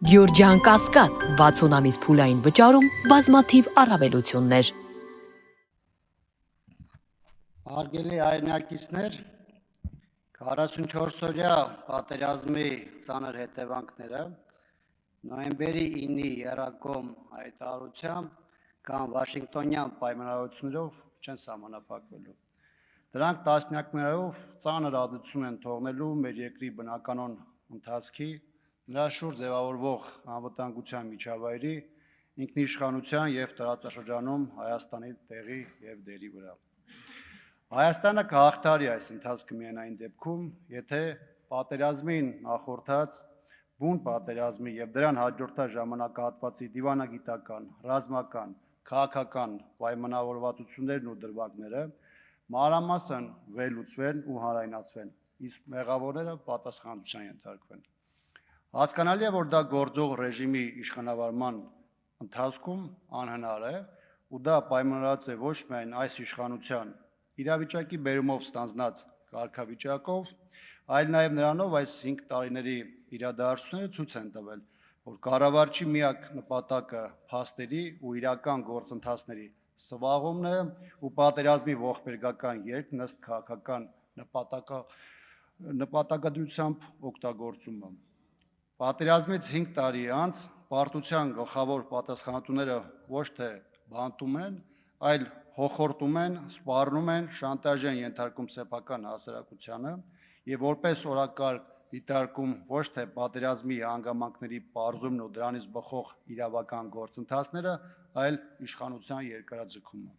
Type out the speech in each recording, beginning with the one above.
Գյորջյան Կասկադ 60 ամիս փուլային վճարում բազմաթիվ առավելություններ։ Հարգելի հայրենակիցներ, 44 օրյա պատերազմի ծանր հետևանքները նոյեմբերի 9-ի եռակողմ հայտարարությամբ կամ Վաշինգտոնյան պայմանավորություններով չեն սահմանափակվելու։ Դրանք տասնյակներով ծանր ազդեցություն են թողնելու մեր երկրի բնականոն ընթացքի, նրա շուրջ ձևավորվող անվտանգության միջավայրի, ինքնիշխանության և տարածաշրջանում Հայաստանի տեղի և դերի վրա։ Հայաստանը կհաղթարի այս ընթացքը միայն այն դեպքում, եթե պատերազմին նախորդած բուն պատերազմի և դրան հաջորդած ժամանակահատվածի դիվանագիտական, ռազմական, քաղաքական պայմանավորվածություններն ու դրվագները մանրամասն վերլուծվեն ու հանրայնացվեն, իսկ մեղավորները պատասխանատվության ենթարկվեն։ Հասկանալի է, որ դա գործող ռեժիմի իշխանավարման ընթացքում անհնար է, ու դա պայմանավորված է ոչ միայն այս իշխանության իրավիճակի բերումով ստանձնած կարգավիճակով, այլ նաև նրանով այս 5 տարիների իրադարձությունները ցույց են տվել, որ կառավարչի միակ նպատակը փաստերի ու իրական գործընթացների սվաղումն է ու պատերազմի ողբերգական ելք ըստ քաղաքական նպատակադրությամբ օգտագործումը։ Պատերազմից 5 տարի անց պարտության գլխավոր պատասխանատուները ոչ թե բանտում են, այլ հոխորտում են, սպառնում են, շանտաժ են ենթարկում սեփական հասարակությանը և որպես օրակարգ դիտարկում ոչ թե պատերազմի հանգամանքների պարզումն ու դրանից բխող իրավական գործընթացները, այլ իշխանության երկարաձգումը։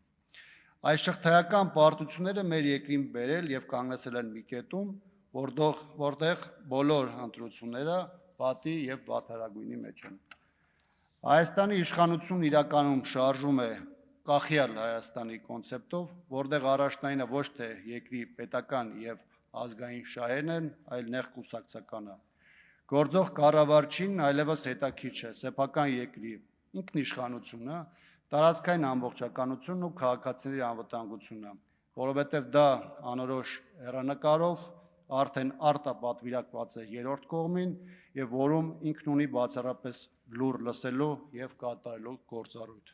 Այս շղթայական պարտությունները մեր երկրին բերել և կանգնեցել են մի կետում, որտեղ բոլոր ընտրությունները պատի և վատթարագույնի մեջ են։ Հայաստանի իշխանությունն իրականում շարժում է կախյալ Հայաստանի կոնցեպտով, որտեղ առաջնայինը ոչ թե երկրի պետական և ազգային շահերն են, այլ նեղ կուսակցականը։ Գործող կառավարչին այլևս հետաքրքիր չէ սեփական երկրի ինքնիշխանությունը, տարածքային ամբողջականությունն ու քաղաքացիների անվտանգությունը, որովհետև դա անորոշ հեռանկարով արդեն արտապատվիրակված է երրորդ կողմին և որում ինքն ունի բացառապես լուռ լսելու և կատարելու գործառույթ։